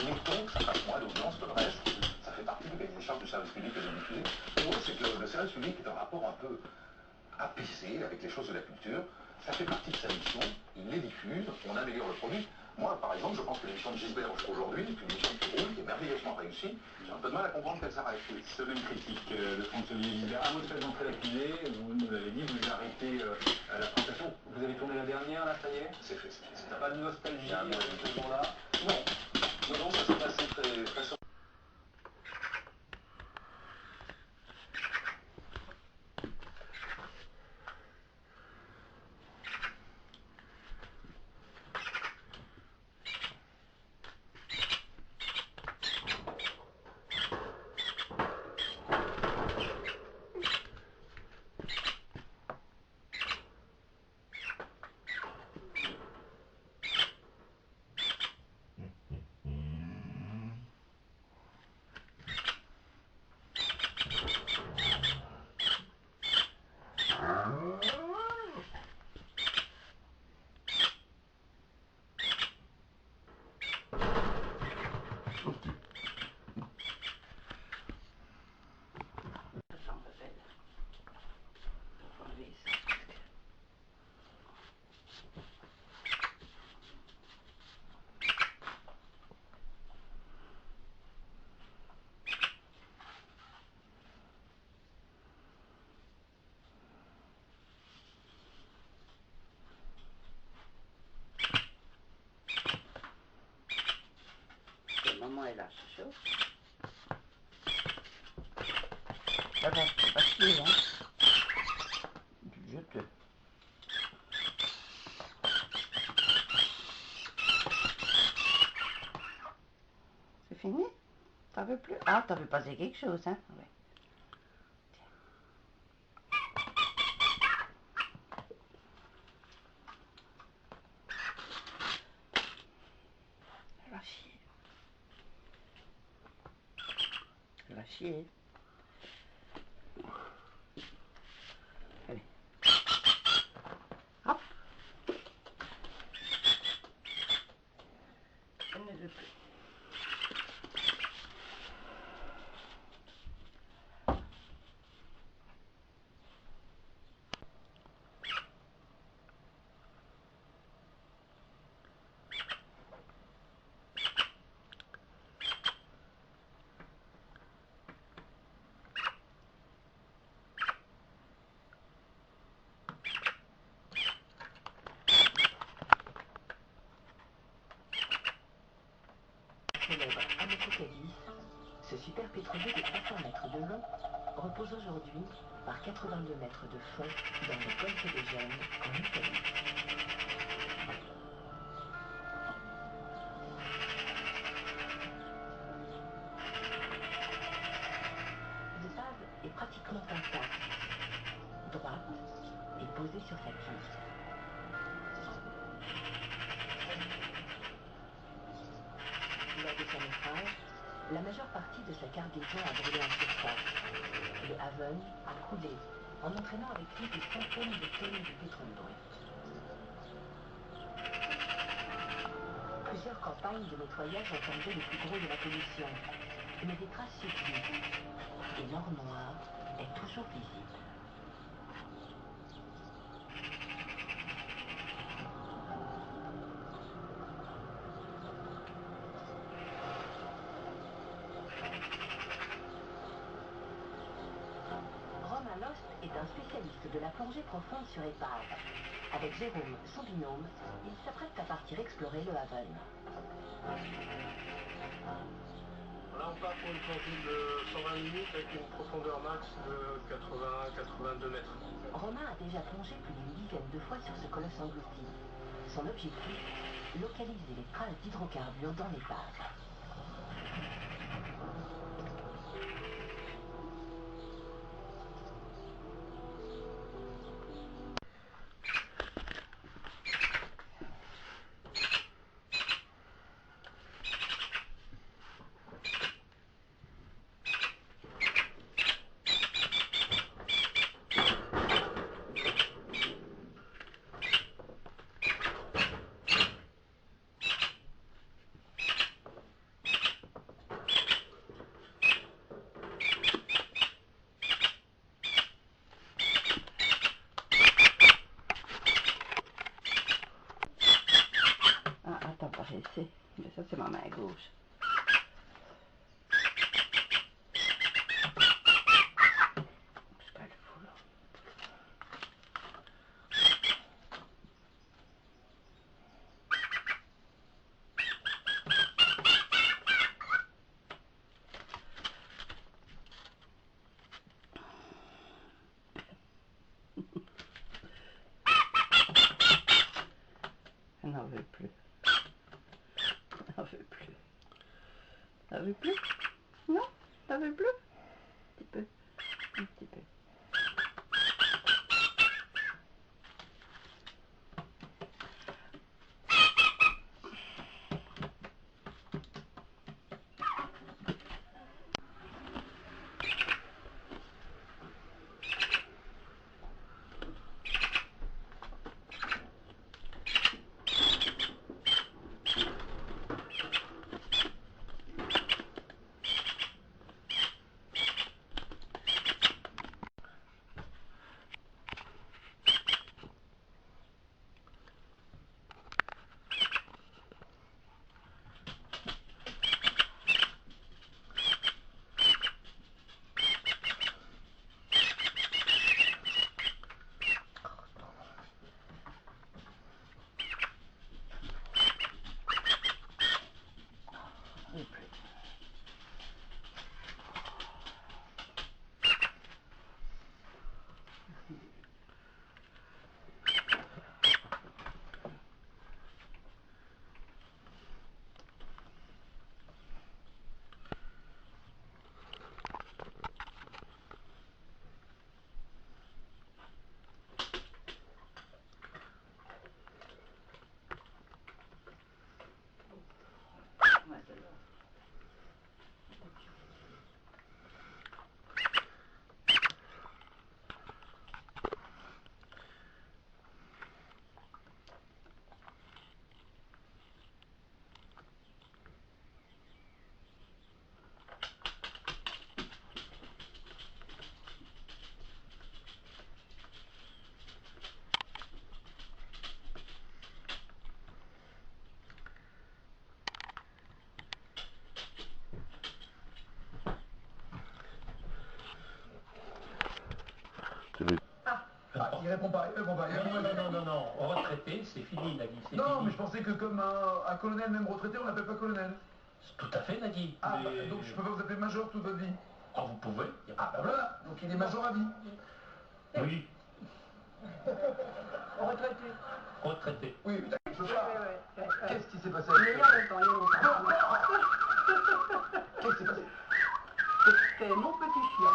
mettons que ça fasse moins d'audience que le reste, ça fait partie du cahier des charges du service public que j'ai diffusé. Pour eux, c'est que le service public est un rapport un peu apaisé avec les choses de la culture. Ça fait partie de sa mission, il les diffuse, on améliore le produit. Moi, par exemple, je pense que l'émission de Gisbert aujourd'hui est une émission qui roule, qui est merveilleusement réussie. J'ai un peu de mal à comprendre qu'elle s'arrête. Seule une critique de François-Olivier Gisbert. À votre présenté l'accusé, vous nous l'avez dit, vous arrêtez la présentation. Vous avez tourné la dernière, là, ça y est? C'est fait, c'est fait. T'as pas de nostalgie ce jour-là? Non. Non, ça s'est passé très Maman est là, c'est chaud. Ça va, pas chier, hein. Je te... C'est fini? T'en veux plus? Ah, t'en veux passer quelque chose, hein? Oui. Ça va chier. Allez. Hop. Elle ne veut plus. Célèbre Amoco-Cadiz, ce super pétrolier de 300 mètres de long repose aujourd'hui par 82 mètres de fond dans le golfe de Gênes, en Italie. L'épave est pratiquement intacte, droite et posée sur sa quille. Lors de son naufrage, la majeure partie de sa cargaison a brûlé en surface. Le Haven a coulé, en entraînant avec lui des centaines de tonnes de pétrole brut. Plusieurs campagnes de nettoyage ont enlevé le plus gros de la pollution, mais des traces subsistent, et l'or noir est toujours visible. Romain Lost est un spécialiste de la plongée profonde sur épave. Avec Jérôme, son binôme, il s'apprête à partir explorer le Haven. Là, on part pour une plongée de 120 minutes avec une profondeur max de 80-82 mètres. Romain a déjà plongé plus d'une dizaine de fois sur ce colosse englouti. Son objectif, localiser les traces d'hydrocarbures dans l'épave. Mais ça, c'est ma main gauche. Qu'est-ce qu'elle fout là? Elle n'en veut plus. Elle n'en veut plus. T'en veux plus? Non? T'en veux plus? Un petit peu. Un petit peu. Et plus. Ouais, celle-là. Il répond pas, il répond pas. Non, retraité, c'est fini, Nagui, c'est Non, fini. mais je pensais que comme un colonel, même retraité, on l'appelle pas colonel. Tout à fait, Nagui. Ah, Mais- bah, donc je peux pas vous appeler major toute votre vie. Ah, vous pouvez. Y a pas Ah, bah voilà, donc il est major à vie. Oui, Retraité. retraité. Oui, putain, je peux pas. Ouais. Qu'est-ce qui s'est passé Il y a longtemps, il y a longtemps. Qu'est-ce qui s'est passé? C'était mon petit chien.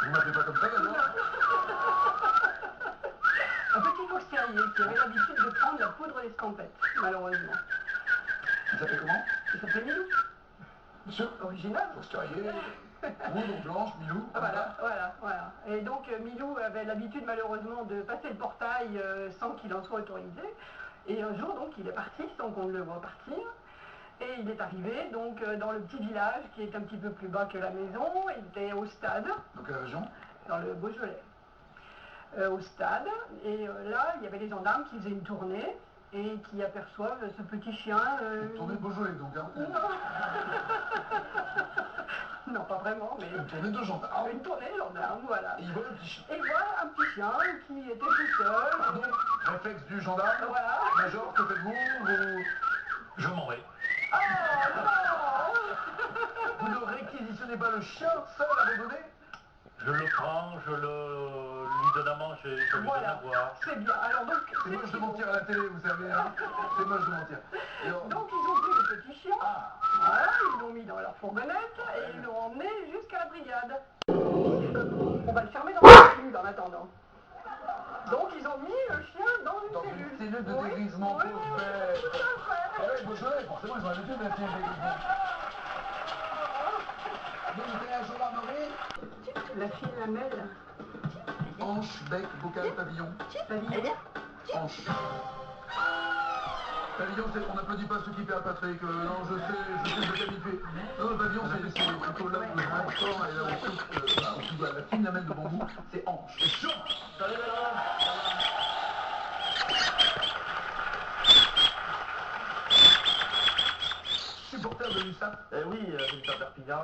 Vous m'appelez pas comme ça, d'abord? Un petit fox terrier qui avait l'habitude de prendre la poudre d'escampette, malheureusement. Il s'appelle comment? Il s'appelait Milou. Monsieur? Original. Fox terrier, poudre, blanche, Milou. Voilà. Et donc Milou avait l'habitude malheureusement de passer le portail sans qu'il en soit autorisé. Et un jour donc il est parti sans qu'on ne le voie partir. Et il est arrivé donc dans le petit village qui est un petit peu plus bas que la maison. Il était au stade, Dans quelle région? dans le Beaujolais. Au stade. Et là il y avait les gendarmes qui faisaient une tournée et qui aperçoivent ce petit chien. Tournée de Beaujolais, donc. Hein. Non, pas vraiment, mais Une tournée de gendarmes. une tournée de gendarmes, voilà. Et il voit le petit chien. Et voilà un petit chien qui était tout seul. Pardon, réflexe du gendarme. Voilà. Major, que faites-vous? Vous... Je m'en vais. Oh non! Vous ne réquisitionnez pas le chien seul abandonné? Je le prends, je lui donne à manger, je lui donne à Voilà, boire. c'est bien. Alors donc, C'est moche de mentir à la télé, vous savez. Hein. C'est moche de mentir. Et alors- donc ils ont pris le petit chien, Ah, voilà, ils l'ont mis dans leur fourgonnette et ils l'ont emmené jusqu'à la brigade. On va le fermer dans une cellule en attendant. Donc ils ont mis le chien dans une dans cellule. une cellule de Oui, dégrisement, oui, pauvre oui, bête. tout à fait. Ah ouais, Beaujolais, forcément, ils ont l'habitude de la cellule de dégrisement. Donc, vous êtes à la gendarmerie? La fille lamelle. Hanche, bec, bocal, pavillon. Pavillon. Hanche. Pavillon, on n'applaudit pas ceux qui perdent Patrick. Non, je sais de qualité. Non, le pavillon, c'est plutôt là où le grand corps et là où souffle la fine lamelle de bambou, c'est hanche. Et chaud. connu ça? Oui, j'habite à Perpignan,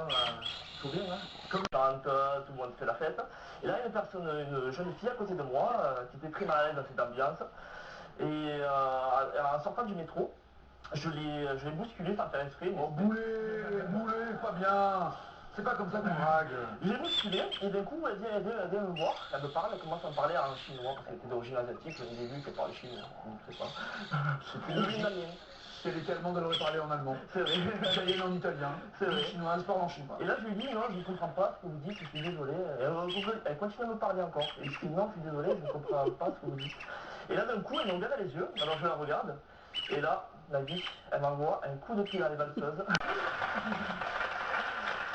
tout bien, hein. Comme quand tout le monde fait la fête. Et là, une jeune fille à côté de moi, qui était très mal à l'aise dans cette ambiance. Et en sortant du métro, je l'ai bousculé sans faire exprès. Oh, boulet, pas bien. C'est pas comme ça qu'on drague. Je l'ai bousculé et d'un coup, elle vient me voir, elle me parle, elle commence à me parler en chinois parce qu'elle était d'origine asiatique. Au début, qu'elle parlait chinois, je sais pas. C'est plus logique. Si elle était allemande, elle aurait parlé en allemand. C'est vrai. Italienne en italien. C'est vrai. Chinoise parle en chinois. Et là, je lui dis, non, je ne comprends pas ce que vous dites, je suis désolé. Elle continue à me parler encore. Et je dis, non, je suis désolé, je ne comprends pas ce que vous dites. Et là, d'un coup, elle me regarde dans les yeux, alors je la regarde. Et là, la biche, elle m'envoie un coup de pied dans les valseuses.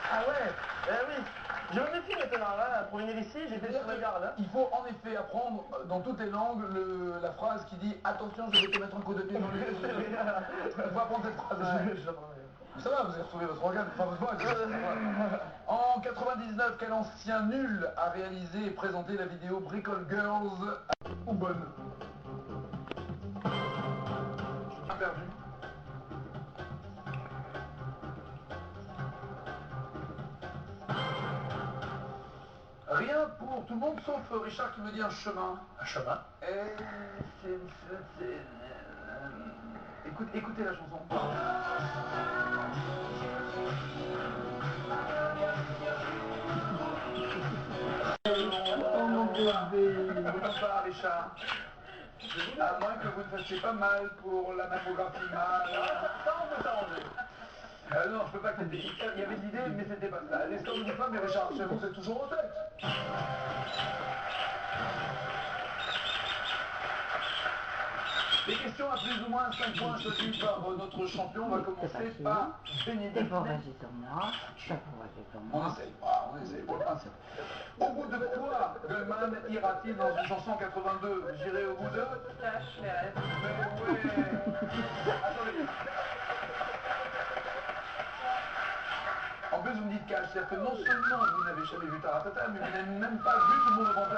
Ah ouais, oui. Je me méfie maintenant, là, pour venir ici, j'étais sur la garde. Hein. Il faut en effet apprendre dans toutes les langues la phrase qui dit « Attention, je vais te mettre un coup de pied dans les yeux ». Il faut apprendre cette phrase. Ça va, vous avez retrouvé votre organe, enfin votre voix. En 99, quel ancien nul a réalisé et présenté la vidéo Bricole Girls ou bonne? Perdu. Rien pour tout le monde sauf Richard qui me dit un chemin. Un chemin. Écoutez la chanson. Oh mon bébé. Pas Richard. À moins que vous ne fassiez pas mal pour la mammographie mâle. Ça, on peut s'arranger. Non, je peux pas qu'il y avait de l'idée, mais c'était pas ça. Les scores du femme, mais Richard, chez vous, c'est toujours en tête. Les questions à plus ou moins 5 points choisies par notre champion. On va commencer par Bénédicte. D'abord, vas-y sur moi. D'abord, vas-y sur moi. On essaye, pour le principe. Au bout de quoi Goldman ira-t-il dans une chanson 82? J'irai au bout de... Cache les rêves. Mais ouais. Attendez. En plus, vous me dites cash, c'est-à-dire que non seulement vous n'avez jamais vu Taratata, mais vous n'avez même pas vu tout le monde devant la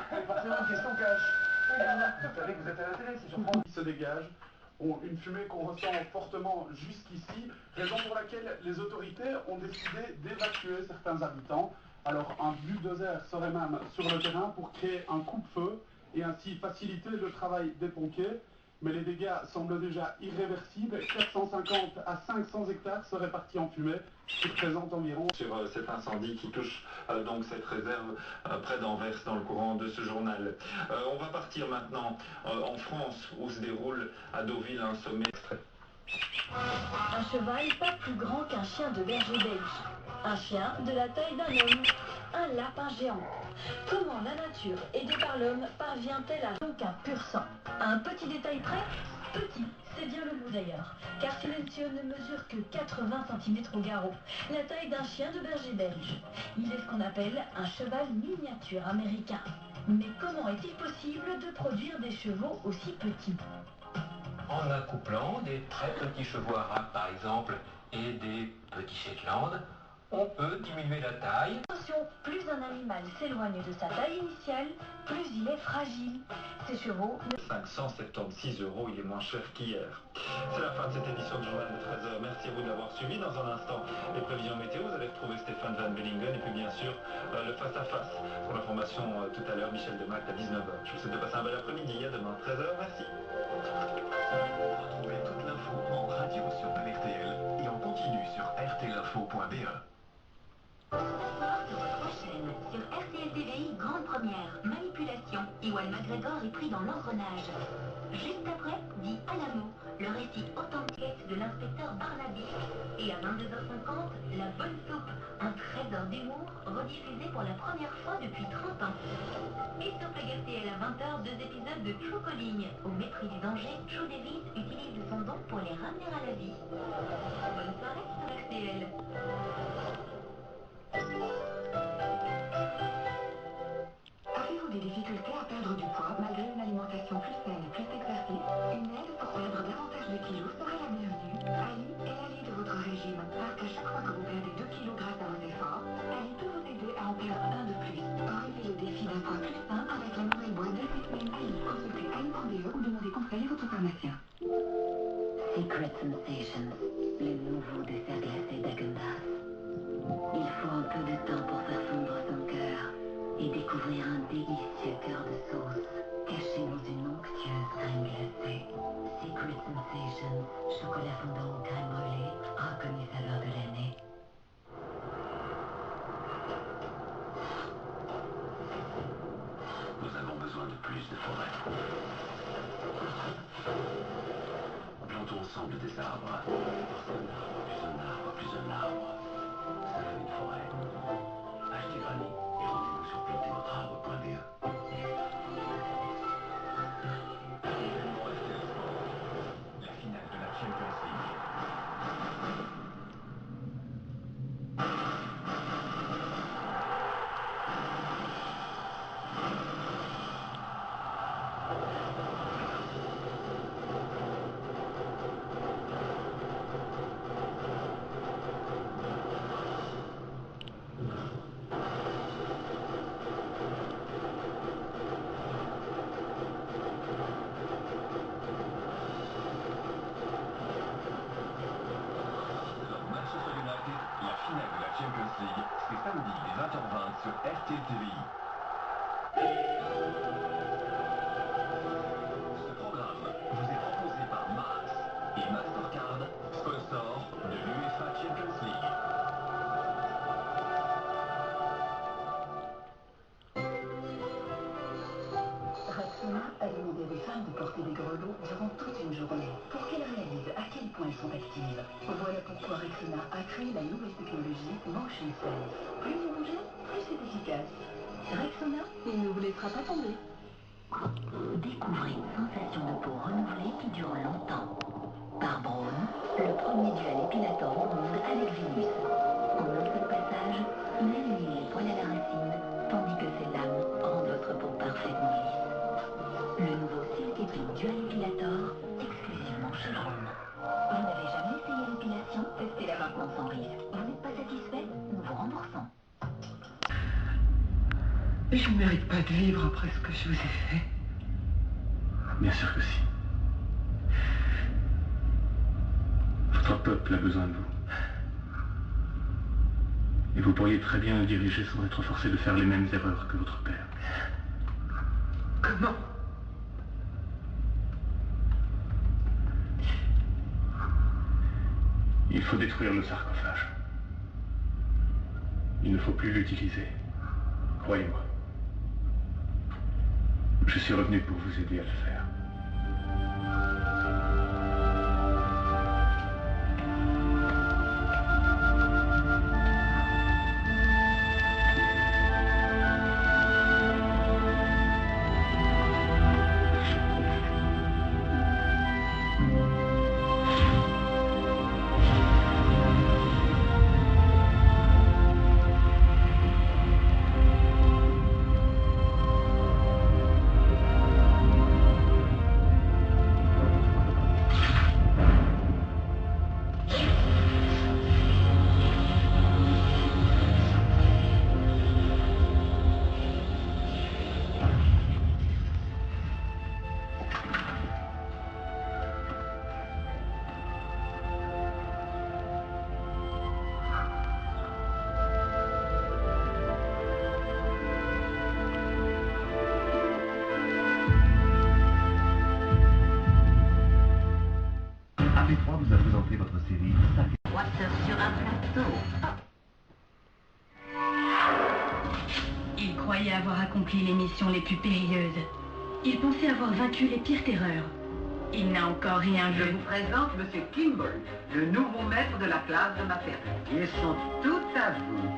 C'est forcément une question cash. Vous savez que vous êtes à la télé, c'est sur France. Qui se dégage, une fumée qu'on ressent fortement jusqu'ici, raison pour laquelle les autorités ont décidé d'évacuer certains habitants. Alors un bulldozer serait même sur le terrain pour créer un coupe-feu et ainsi faciliter le travail des pompiers. Mais les dégâts semblent déjà irréversibles. 450 à 500 hectares seraient partis en fumée, ce qui représente environ... Sur cet incendie qui touche donc cette réserve près d'Anvers dans le courant de ce journal. On va partir maintenant en France où se déroule à Deauville un sommet. Un cheval pas plus grand qu'un chien de berger belge. Un chien de la taille d'un homme. Un lapin géant. Comment la nature, aidée par l'homme, parvient-elle à donc un pur sang? Un petit détail près? Petit, c'est bien le mot d'ailleurs, car Silencio ne mesure que 80 cm au garrot, la taille d'un chien de berger belge. Il est ce qu'on appelle un cheval miniature américain. Mais comment est-il possible de produire des chevaux aussi petits? En accouplant des très petits chevaux arabes par exemple et des petits Shetland, on peut diminuer la taille. Attention, plus un animal s'éloigne de sa taille initiale, plus il est fragile. Ces chevaux... 576 €, il est moins cher qu'hier. C'est la fin de cette édition du journal de 13h. Merci à vous de l'avoir suivi. Dans un instant, les prévisions météo, vous allez retrouver Stéphane Van Bellingen et puis bien sûr le face-à-face. Pour l'information tout à l'heure, Michel Demact à 19h. Je vous souhaite de passer un bel après-midi. À demain, 13h. Merci. Retrouvez toute l'info en radio sur RTL et en continu sur rtlinfo.be. Sur votre chaîne, sur RTL TVI, grande première, manipulation, Ewan McGregor est pris dans l'engrenage. Juste après, dit Alamo, le récit authentique de l'inspecteur Barnaby. Et à 22h50, La Bonne Soupe, un trésor d'humour rediffusé pour la première fois depuis 30 ans. Et sur Flag RTL à 20h, 2 épisodes de True Calling. Au mépris du danger, True Davis utilise son don pour les ramener à la vie. Bonne soirée sur RTL. Avez-vous des difficultés à perdre du poids malgré une alimentation plus saine et plus exercée? Une aide pour perdre davantage de kilos serait la bienvenue. Ali est l'allié de votre régime, parce qu'à chaque fois que vous perdez 2 kilos grâce à vos efforts, Ali peut vous aider à en perdre un de plus. Relevez le défi d'un poids plus sain avec la nouvelle boîte de 7 semaines Ali. Consultez ali.be ou demandez conseil à votre pharmacien. Secret Sensations. les nouveaux desserts glacés d'Haagen-Dazs. Il faut un peu de temps pour faire fondre son cœur et découvrir un délicieux cœur de sauce caché dans une onctueuse crème glacée. Secret Sensation, chocolat fondant ou crème brûlée, reconnu saveur de l'année. Nous avons besoin de plus de forêt. Plantons ensemble des arbres. Un arbre, plus un arbre. Ça fait une forêt. Achetez Granny et rendez-vous sur planter-notre-arbre.be. La finale de la Champions League. La finale de la Champions League, c'est samedi dès 20h20 sur RTL TVI. Ce programme vous est proposé par Mars et Mastercard, sponsor de l'UEFA Champions League. Rexona a demandé aux femmes de porter des grelots durant toute une journée pour qu'elles réalisent à quel point elles sont actives. Voilà pourquoi Rexona a créé la nouvelle technologie Motion Sense. Plus vous bougez, plus c'est efficace. Rexona, il ne vous laissera pas tomber. Découvrez une sensation de peau renouvelée qui dure longtemps. Par Braun, le premier dual épilateur au monde avec Venus. En un seul passage, il élimine les poils à la racine, tandis que ses lames rendent votre peau parfaitement lisse. Le nouveau Silk Epi Dual Epilator, exclusivement chez Braun. Vous n'avez jamais essayé l'épilation? Testez-la maintenant sans risque. Vous n'êtes pas satisfait? Nous vous remboursons. Je ne mérite pas de vivre après ce que je vous ai fait. Bien sûr que si. Votre peuple a besoin de vous. Et vous pourriez très bien le diriger sans être forcé de faire les mêmes erreurs que votre père. Comment? Il faut détruire le sarcophage. Il ne faut plus l'utiliser. Croyez-moi. Je suis revenu pour vous aider à le faire. AP3 vous a présenté votre série Water sur un plateau. Il croyait avoir accompli les missions les plus périlleuses. Il pensait avoir vaincu les pires terreurs. Il n'a encore rien vu. Je vous présente M. Kimball, le nouveau maître de la classe de maternelle. Ils sont tout à vous.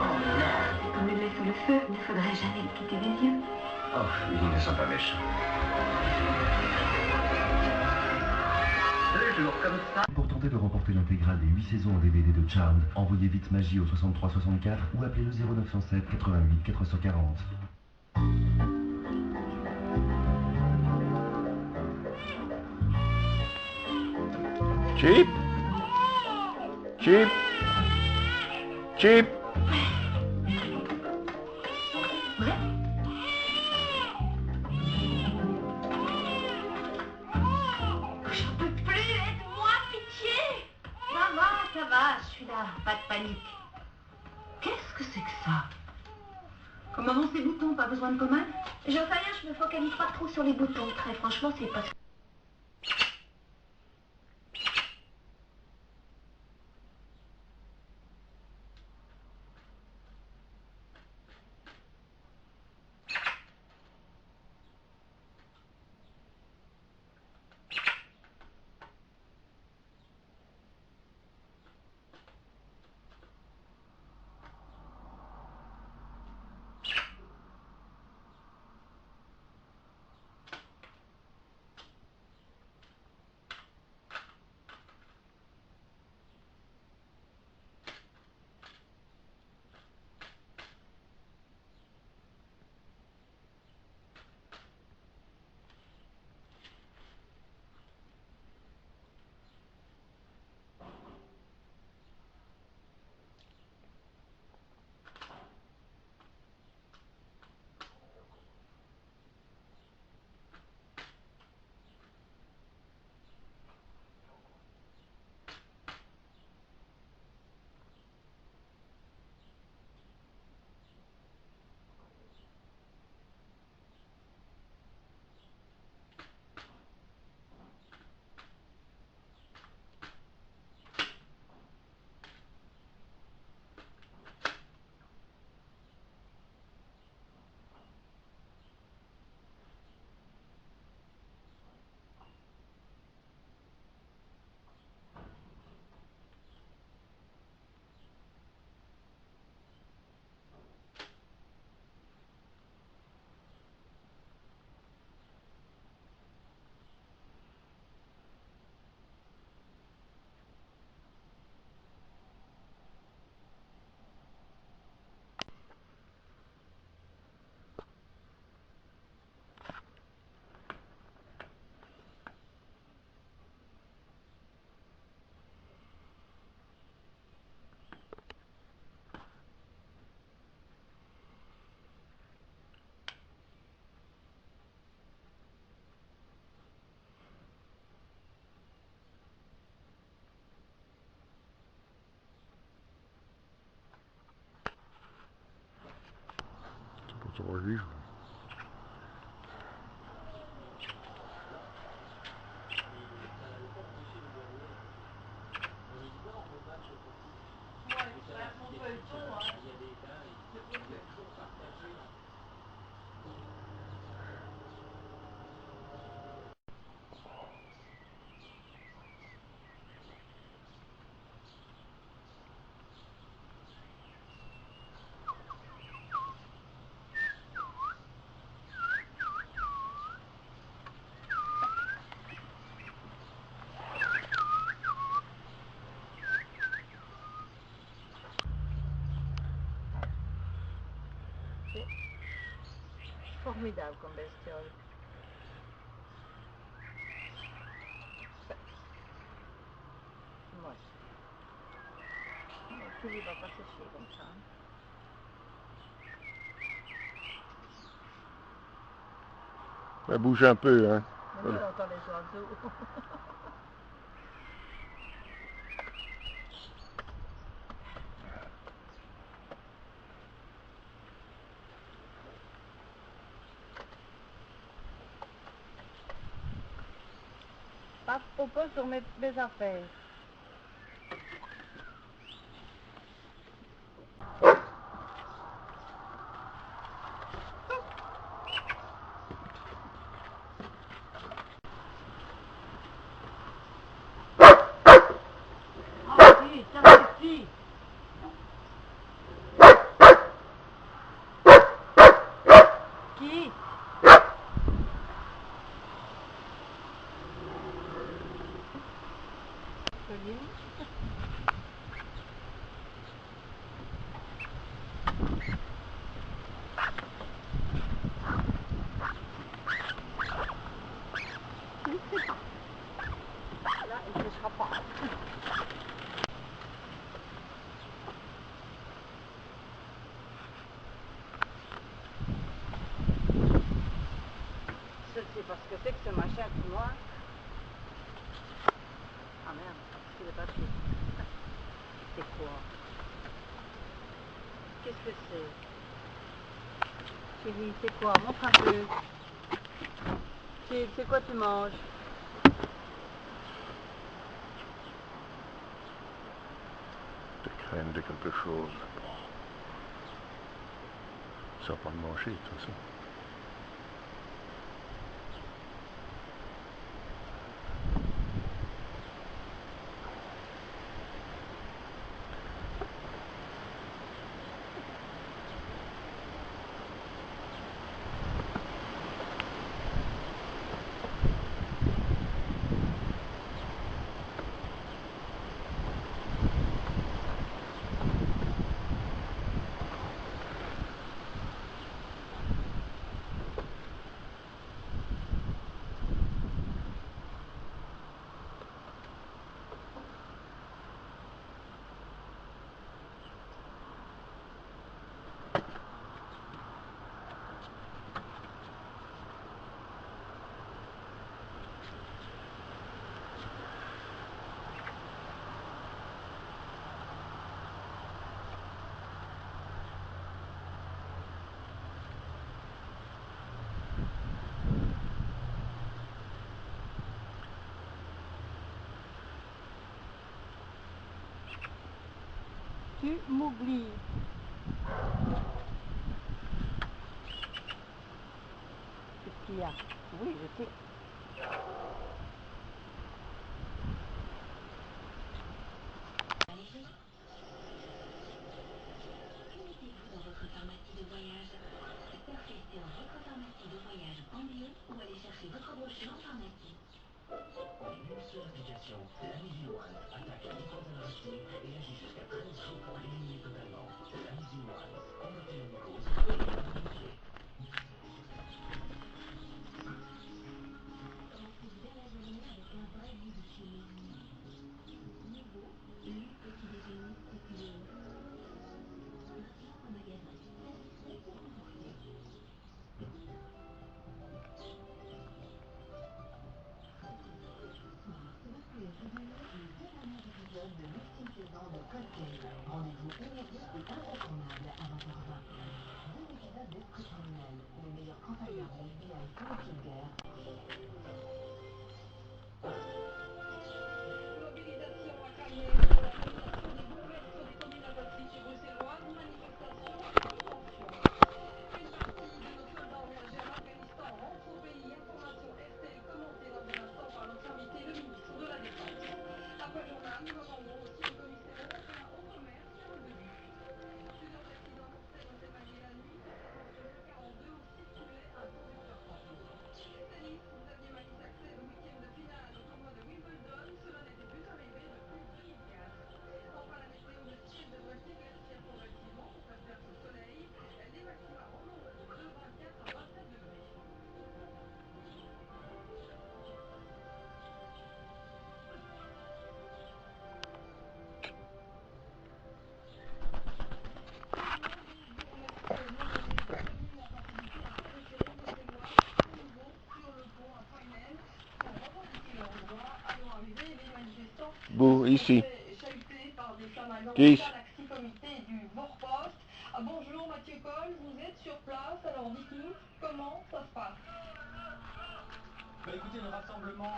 Oh là, comme il est sous le feu, il ne faudrait jamais le quitter des yeux. Oh, ils ne sont pas méchants. Pour tenter de remporter l'intégrale des 8 saisons en DVD de Charmed, envoyez vite Magie au 63 64 ou appelez le 0907 88 440. Chip Chip Chip J'en peux plus, aide-moi, s'il ça, pas de panique. Qu'est-ce que c'est que ça? Comment ces boutons, pas besoin de commande? J'en sais rien, je me focalise pas trop sur les boutons. Très franchement, c'est pas... Ça va vivre. Formidable comme bestiole. Moche. Tout il va pas sécher comme ça. Elle bouge un peu, hein. Mais nous, on entend les oiseaux. Pas popo sur mes affaires. Qui? Pauline. Je ne sais pas. Là, il ne sera pas. Je ne sais pas ce que c'est que ce machin tout noir. Ah merde, c'est le papier. c'est quoi? Qu'est-ce que c'est? Chérie, c'est quoi? Montre un peu. C'est quoi tu manges? Des crèmes de quelque chose. Ça va pas le manger de toute façon. Tu m'oublies. Qu'est-ce qu'il y a? Oui, je sais. Mettez-vous dans votre pharmacie de voyage. Surfez sur votre pharmacie de voyage en bio ou allez chercher votre brochure en pharmacie. Une seule application, l'Amazing One, attaque les microbes racines et agit jusqu'à 13 jours pour l'éliminer totalement. L'Amazing One, combattez la mycose et éliminez. Commencez bien la journée avec un vrai goût de chimie. Nouveau, le petit déjeuner spéculé. Maintenant en magasin. Et pour emporter. Les deux derniers épisodes de l'ultime saison de Cold Case. Rendez-vous inédit et incontournable à 20h20. Deux épisodes d'Esprit criminel. Les meilleurs travailleurs de l'FBI pour le Kilger. Mobilisation à Calais pour la nomination des bourgmestres des communes apatriques bruxelloises. Manifestation et tension. Une partie de nos soldats engagés en Afghanistan rentre au pays. Information RTL commentée dans un instant par notre invité, le ministre de la Défense. Après le journal, nous attendrons aussi le commissaire européen au commerce, Carole Debu. Plusieurs accidents mortels ont émaillé la nuit. Concernant sur l'E42 où circulait un conducteur fantôme. Tennis, Xavier Malisse accède au week-end de finale au tournoi de Wimbledon. Cela n'était plus arrivé depuis 2004. Enfin, la météo, le ciel devrait s'éclaircir progressivement pour faire place au soleil. Les maxima remonteront de 24 à 27 degrés. Bouh, ici. Qui? Bonjour Mathieu Cole, vous êtes sur place, alors dites-nous comment ça se passe. Bah écoutez, le rassemblement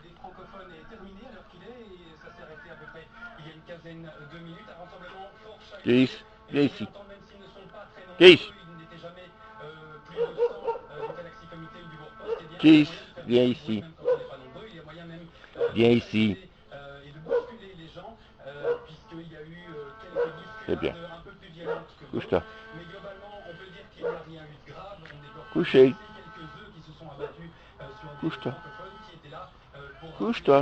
des francophones est terminé à l'heure qu'il est et ça s'est arrêté à peu près il y a une quinzaine de minutes. Un rassemblement fort chaleureux. Viens ici. Même s'ils ne sont pas très nombreux, Qui? ils n'étaient jamais plus de 100 du Galaxy Comité ou du Bourg-Post. Et bien, Qui? il y a moyen de faire Viens du ici. bruit, même quand on n'est pas nombreux. Il y a moyen même Viens ici. et de bousculer les gens, puisqu'il y a eu quelques C'est bien. bousculades un peu plus violentes que Couche-toi. d'autres. Mais globalement, on peut dire qu'il n'y a rien eu de grave. On déplore Coucher. quelques œufs qui se sont abattus sur des Couche-toi. francophones qui étaient là pour Couche-toi.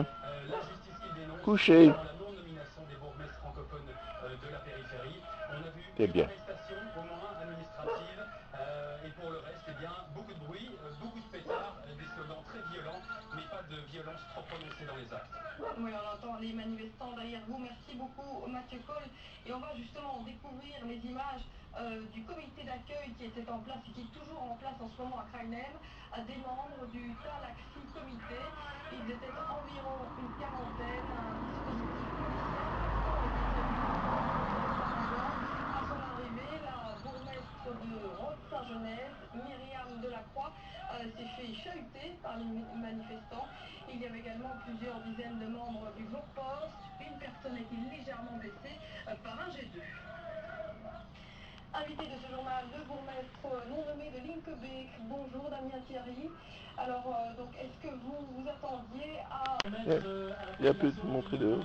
l'injustice qu'ils dénoncent Coucher. dans la non-nomination des bourgmestres francophones de la périphérie. On a vu C'est une bien. arrestation, au moins administrative, et pour le reste, eh bien, beaucoup de bruit, beaucoup de pétards, des slogans très violents, mais pas de violence trop prononcée dans les actes. Oui, on entend les manifestants derrière vous. Merci beaucoup Mathieu Cole. Et on va justement découvrir les images du comité d'accueil qui était en place et qui est toujours en place en ce moment à Krainem, des membres du Talaxi Comité. Ils étaient environ une quarantaine, un dispositif policier à l'instant était prévu fait chahuter par les manifestants. Il y avait également plusieurs dizaines de membres du Vorpost. Une personne a été légèrement blessée par un jet d'œuf. Invité de ce journal, le bourgmestre non nommé de Linkebeek. Bonjour Damien Thierry. Alors, donc, est-ce que vous vous attendiez à... Il y a plus de montrer dehors.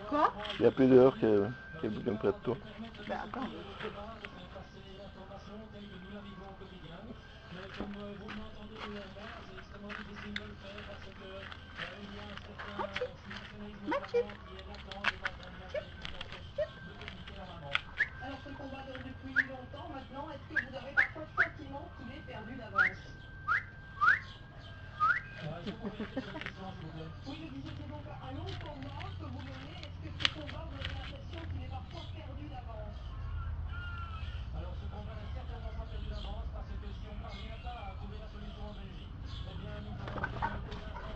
Quoi? Il y a plus dehors qu'elle bouillonne près de toi. Ben attends. Alors ce combat dure depuis longtemps maintenant. Est-ce que vous avez parfois le sentiment qu'il est perdu d'avance? Oui, je disais c'est donc un long combat que vous menez. Est-ce que ce combat, vous avez l'impression qu'il est parfois perdu d'avance? Alors ce combat est certainement pas perdu d'avance parce que si on ne parvient pas à trouver la solution en Belgique, eh bien nous ferons quelques instants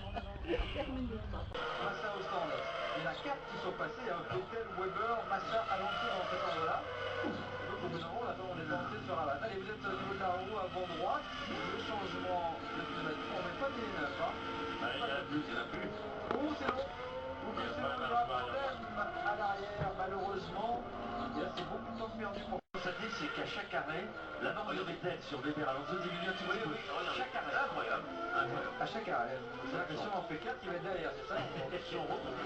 de repos. Massa au stand. Il y en a 4 qui sont passés, hein. Vettel, Weber, Massa, Alonso dans cet ordre-là. Donc au bout d'un moment, là, on est lancé sur la balle. Allez, vous êtes au niveau de la roue avant droite. Le changement de pneumatique, on met pas des neufs, hein. Il n'y en a plus, il n'y en a plus. Oh, c'est long. Ou que c'est long, il y a un problème à l'arrière, malheureusement. Et là, c'est beaucoup de temps perdu pour... Ça dit, c'est qu'à chaque arrêt, la barre de Vettel sur Weber Alonso diminue un petit peu. Oui, chaque arrêt. Incroyable. À chaque arrêt. J'ai l'impression en P4 qui va être derrière, c'est ça? Si on remonte,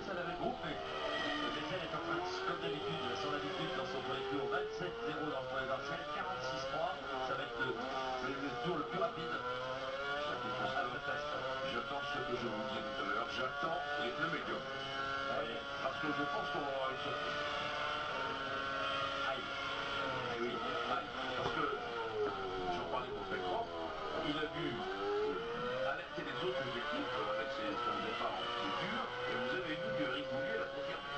ça l'avait groupé. Vettel est en train de, comme d'habitude, il a son habitude dans son premier tour, 27-0 dans le premier partiel, 46-3, ça va être le tour le plus rapide. J'attends ce que je vous disais tout à l'heure, j'attends les pneus médiums. Parce que je pense qu'on va avoir une surprise. Aïe. Eh oui, aïe. Parce que, j'en parlais pour Petrov, il a dû alerter les autres équipes avec son départ en clôture, et vous avez vu que Eric Boulier l'a confirmé.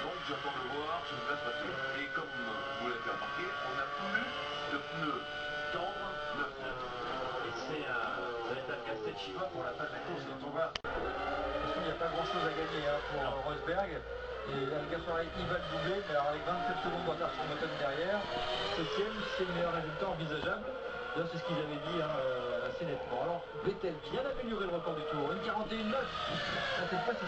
Donc j'attends de voir ce qui va se passer. Et comme vous l'avez fait remarquer, on n'a plus de pneus tendres 9-9. Et ça va être un casse-tête chinois pour la fin de la course quand on va. Il n'y a pas grand chose à gagner hein, pour Rosberg. Et Alcapari, il va le doubler, mais alors avec 27 secondes de retard sur Button derrière, 7ème, c'est le meilleur résultat envisageable. Là, c'est ce qu'ils avaient dit assez nettement. Alors, Vettel vient d'améliorer le record du tour, une 41-9. Ça, c'est pas si...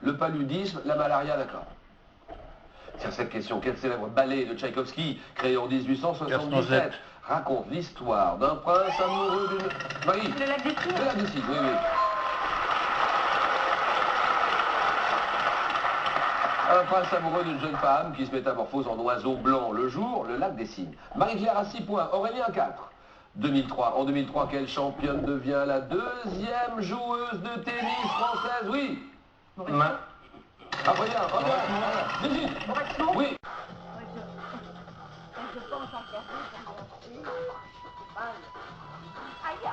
Le paludisme, la malaria, d'accord. Tiens, cette question, quel célèbre ballet de Tchaïkovski, créé en 1877, raconte l'histoire d'un prince amoureux d'une... Marie. Le lac des Cygnes. Le lac des Cygnes, oui, oui. Un prince amoureux d'une jeune femme qui se métamorphose en oiseau blanc le jour, le lac des Cygnes. Marie-Claire à 6 points, Aurélien 4. 2003. En 2003, quelle championne devient la deuxième joueuse de tennis française? Oui. Ah, regarde, regarde. Brigitte. Oui. Je pense en garder pour mal. Aïe.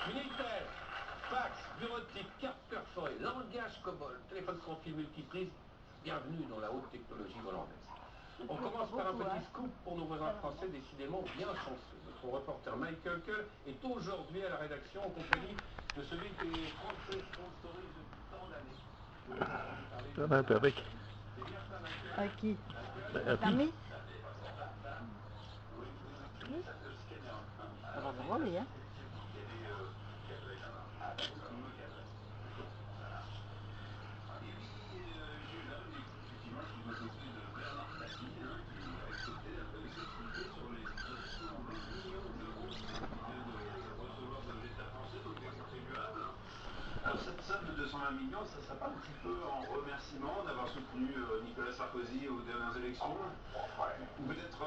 Militaire, fax, bureautique, carte perforée, langage COBOL, téléphone sans fil multiprise, bienvenue dans la haute technologie hollandaise. On commence par un petit scoop pour nos voisins français décidément bien chanceux. Notre reporter Michael Kull est aujourd'hui à la rédaction en compagnie de celui que les Français sponsorisent depuis tant d'années. Avec. À qui? À La Miss? Ça va voler, hein? Alors cette somme de 220 millions, ça ne serait pas un petit peu en remerciement d'avoir soutenu Nicolas Sarkozy aux dernières élections? Ou peut-être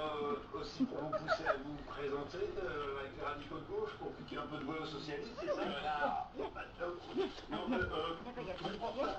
aussi pour vous pousser à vous présenter avec les radicaux de gauche pour piquer un peu de voix aux socialistes, c'est ça? Non, vous portez